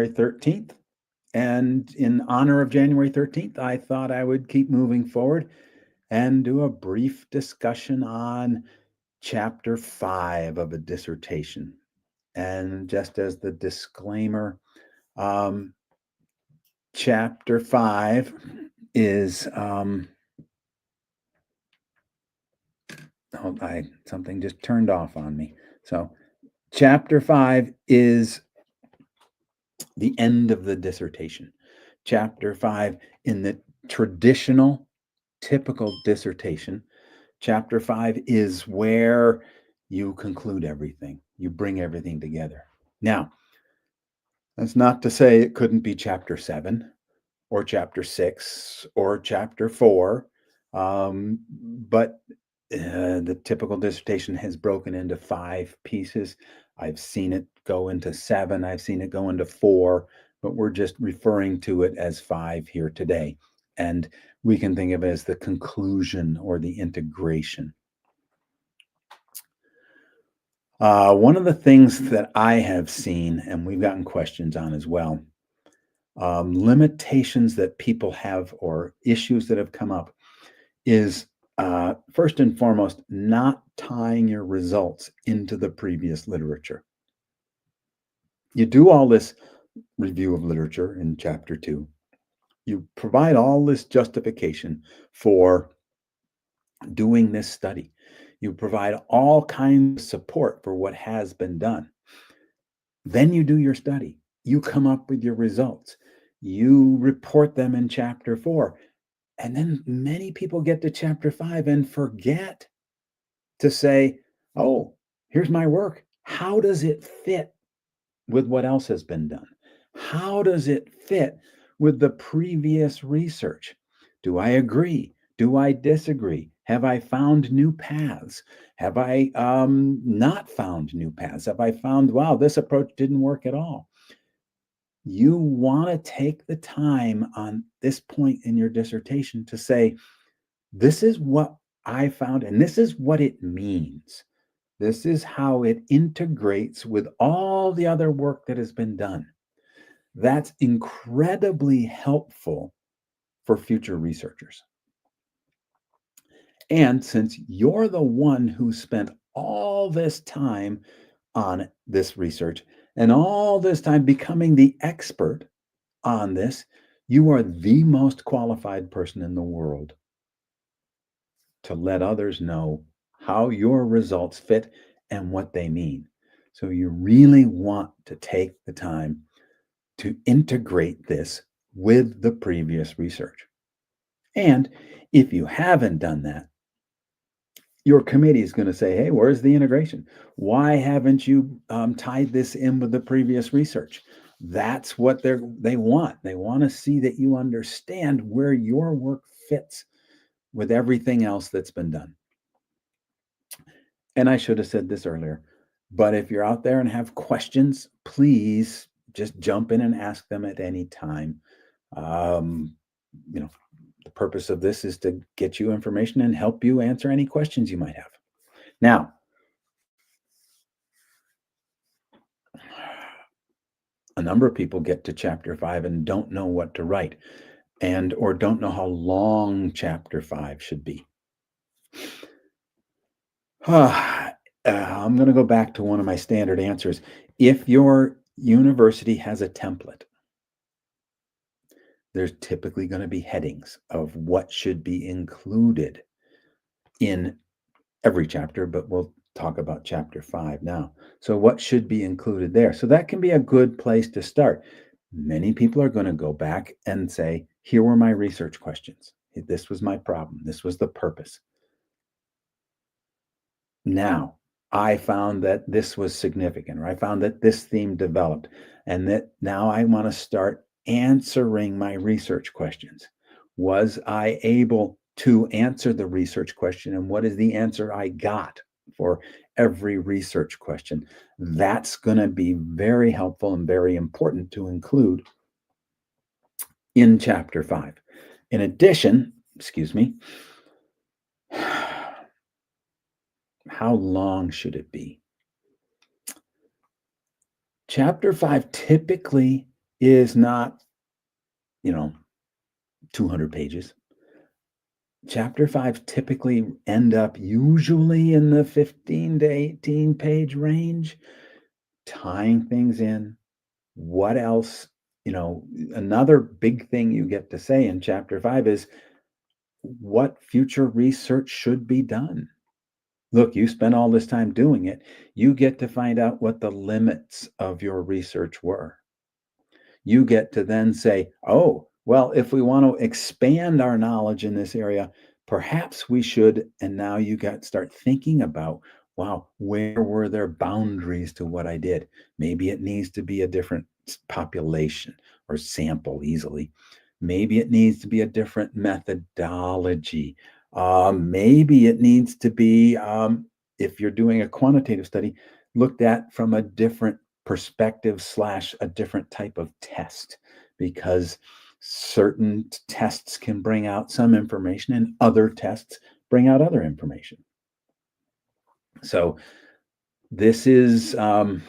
January 13th. And in honor of January 13th, I thought I would keep moving forward and do a brief discussion on chapter 5 of a dissertation. And just as the disclaimer, chapter 5 is something just turned off on me. So chapter 5 is the end of the dissertation. Chapter 5 in the traditional, typical dissertation, chapter 5 is where you conclude everything. You bring everything together. Now, that's not to say it couldn't be chapter 7 or chapter 6 or chapter 4, but the typical dissertation has broken into 5 pieces. I've seen it go into 7. I've seen it go into 4, but we're just referring to it as 5 here today. And we can think of it as the conclusion or the integration. One of the things that I have seen, and we've gotten questions on as well, limitations that people have or issues that have come up is first and foremost, not tying your results into the previous literature. You do all this review of literature in chapter 2. You provide all this justification for doing this study. You provide all kinds of support for what has been done. Then you do your study. You come up with your results. You report them in chapter 4. And then many people get to chapter 5 and forget to say, oh, here's my work. How does it fit with what else has been done? How does it fit with the previous research? Do I agree? Do I disagree? Have I found new paths? Have I not found new paths? Have I found, wow, this approach didn't work at all? You want to take the time on this point in your dissertation to say, this is what I found, and this is what it means. This is how it integrates with all the other work that has been done. That's incredibly helpful for future researchers. And since you're the one who spent all this time on this research and all this time becoming the expert on this, you are the most qualified person in the world to let others know how your results fit and what they mean. So you really want to take the time to integrate this with the previous research. And if you haven't done that, your committee is going to say, hey, where's the integration? Why haven't you tied this in with the previous research? That's what they want. They want to see that you understand where your work fits with everything else that's been done. And I should have said this earlier, but if you're out there and have questions, please just jump in and ask them at any time. The purpose of this is to get you information and help you answer any questions you might have. Now, a number of people get to chapter 5 and don't know what to write or don't know how long chapter 5 should be. I'm going to go back to one of my standard answers. If your university has a template, there's typically going to be headings of what should be included in every chapter, but we'll talk about chapter 5 now. So what should be included there? So that can be a good place to start. Many people are going to go back and say, here were my research questions. This was my problem. This was the purpose. Now, I found that this was significant, or I found that this theme developed, and that now I want to start answering my research questions. Was I able to answer the research question, and what is the answer I got for every research question? That's going to be very helpful and very important to include in chapter 5. In addition, how long should it be? Chapter 5 typically is not, you know, 200 pages. Chapter 5 typically end up usually in the 15 to 18 page range, tying things in. What else? Another big thing you get to say in chapter 5 is what future research should be done. Look, you spent all this time doing it. You get to find out what the limits of your research were. You get to then say, oh, well, if we want to expand our knowledge in this area, perhaps we should. And now you got start thinking about, wow, where were there boundaries to what I did? Maybe it needs to be a different population or sample easily. Maybe it needs to be a different methodology. Maybe it needs to be, if you're doing a quantitative study, looked at from a different perspective slash a different type of test because certain tests can bring out some information and other tests bring out other information. So this is a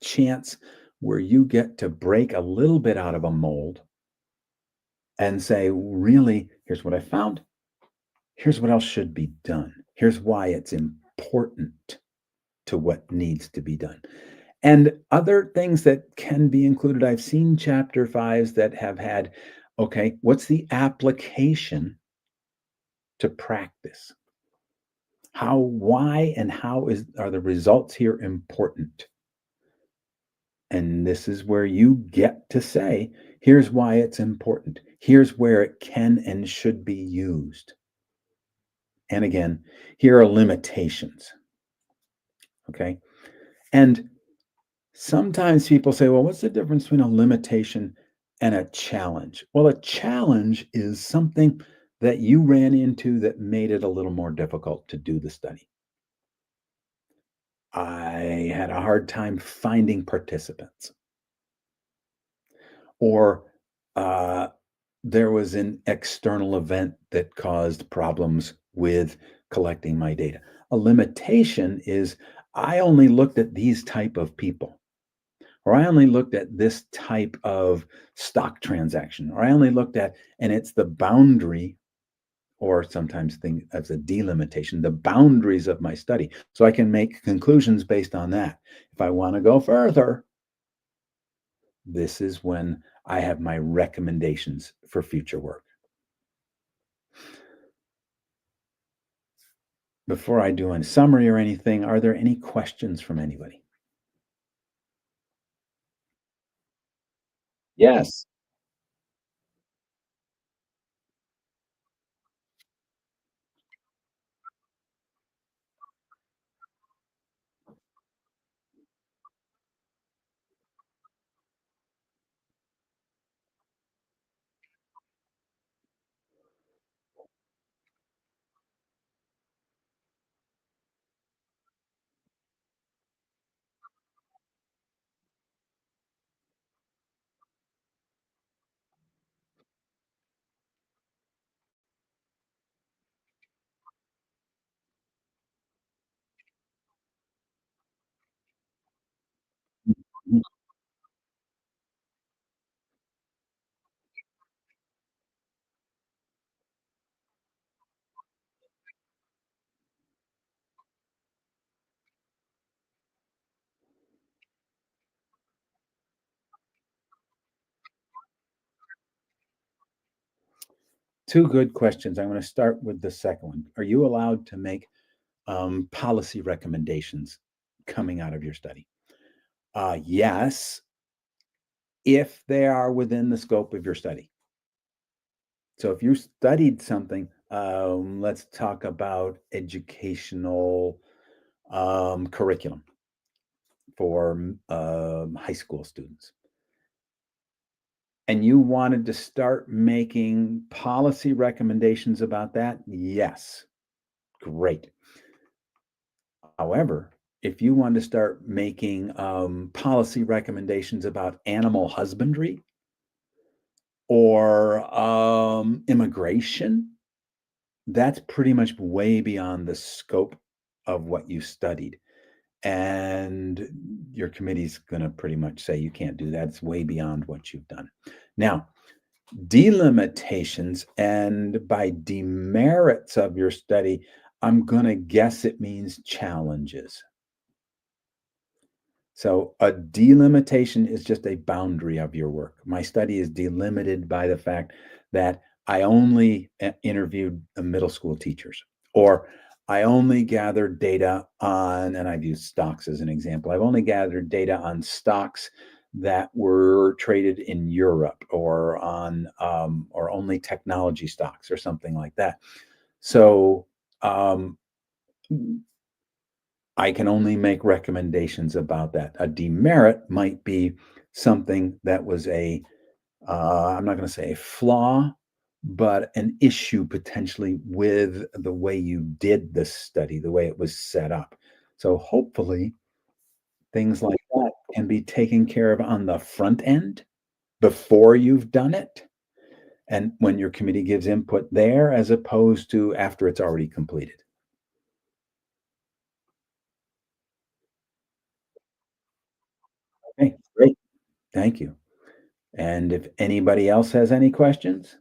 chance where you get to break a little bit out of a mold and say, really, here's what I found. Here's what else should be done. Here's why it's important to what needs to be done. And other things that can be included, I've seen chapter fives that have had, okay, what's the application to practice? Why, and are the results here important? And this is where you get to say, here's why it's important. Here's where it can and should be used. And again, here are limitations. Okay. And sometimes people say, well, what's the difference between a limitation and a challenge? Well, a challenge is something that you ran into that made it a little more difficult to do the study. I had a hard time finding participants, or uh, there was an external event that caused problems with collecting my data. A limitation is I only looked at these type of people, or I only looked at this type of stock transaction, or I only looked at, and it's the boundary, or sometimes think as a delimitation, the boundaries of my study. So I can make conclusions based on that. If I want to go further, this is when I have my recommendations for future work. Before I do a summary or anything, are there any questions from anybody? Yes. Two good questions. I'm going to start with the second one. Are you allowed to make policy recommendations coming out of your study? Yes, if they are within the scope of your study. So if you studied something, let's talk about educational curriculum for high school students, and you wanted to start making policy recommendations about that, yes, great. However, if you want to start making policy recommendations about animal husbandry or immigration, that's pretty much way beyond the scope of what you studied. and your committee's going to pretty much say you can't do that. It's way beyond what you've done. Now, delimitations and by demerits of your study, I'm going to guess it means challenges. So a delimitation is just a boundary of your work. My study is delimited by the fact that I only interviewed middle school teachers, or I only gathered data on, and I've used stocks as an example. I've only gathered data on stocks that were traded in Europe, or on, or only technology stocks, or something like that. So um, I can only make recommendations about that. A demerit might be something that was I'm not going to say a flaw, but an issue potentially with the way you did the study, the way it was set up. So hopefully things like that can be taken care of on the front end before you've done it. And when your committee gives input there, as opposed to after it's already completed. Okay, great. Thank you. And if anybody else has any questions?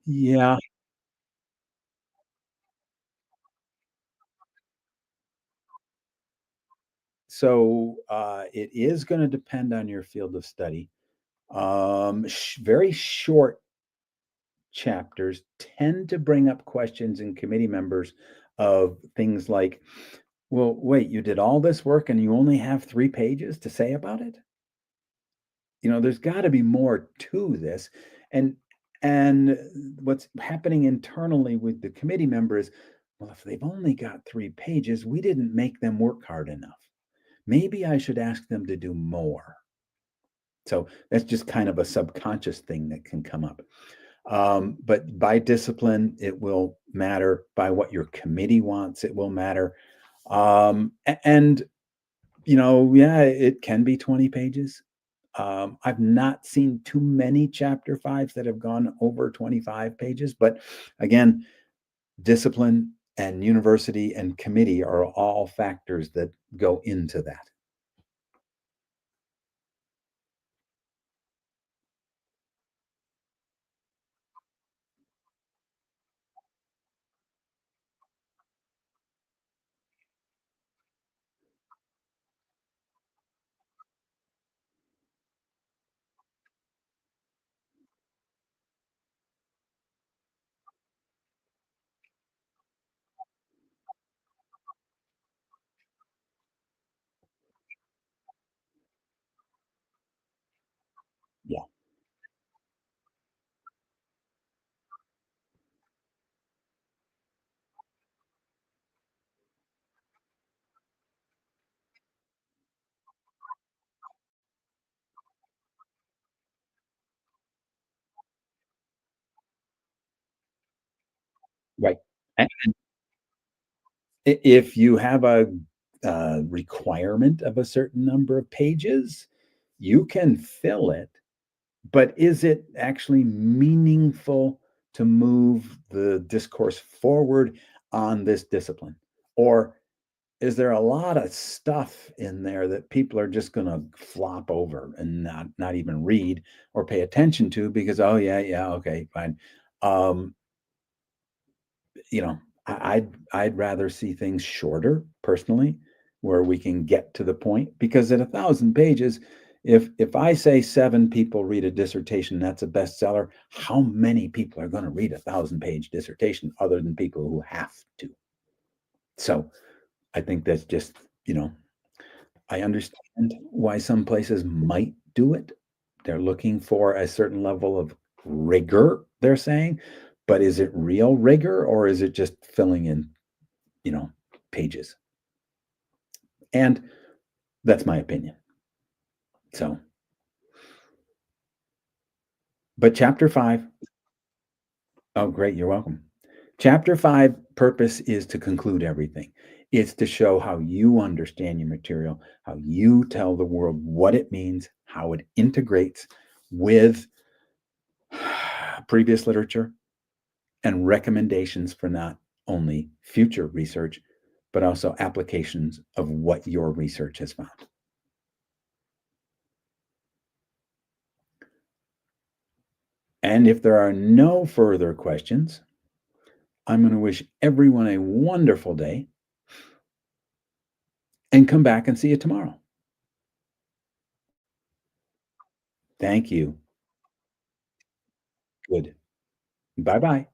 Yeah. So it is going to depend on your field of study. Very short chapters tend to bring up questions in committee members of things like, well, wait, you did all this work and you only have 3 pages to say about it? There's got to be more to this. And what's happening internally with the committee members, well, if they've only got 3 pages, we didn't make them work hard enough. Maybe I should ask them to do more. So that's just kind of a subconscious thing that can come up. But by discipline, it will matter. By what your committee wants, it will matter. And, yeah, it can be 20 pages. I've not seen too many chapter fives that have gone over 25 pages. But again, discipline and university and committee are all factors that go into that. Yeah. Right. If you have a requirement of a certain number of pages, you can fill it, but is it actually meaningful to move the discourse forward on this discipline? Or is there a lot of stuff in there that people are just going to flop over and not even read or pay attention to because, oh yeah, yeah, okay, fine. Um, you know, I'd rather see things shorter personally, where we can get to the point. Because at 1,000 pages, if I say 7 people read a dissertation, that's a bestseller. How many people are going to read 1,000 page dissertation other than people who have to? So I think that's just, you know, I understand why some places might do it. They're looking for a certain level of rigor, they're saying, but is it real rigor or is it just filling in, you know, pages? And that's my opinion. So, But chapter 5 oh, great, you're welcome. Chapter 5 purpose is to conclude everything. It's to show how you understand your material, how you tell the world what it means, how it integrates with previous literature, and recommendations for not only future research, but also applications of what your research has found. And if there are no further questions, I'm going to wish everyone a wonderful day and come back and see you tomorrow. Thank you. Good. Bye bye.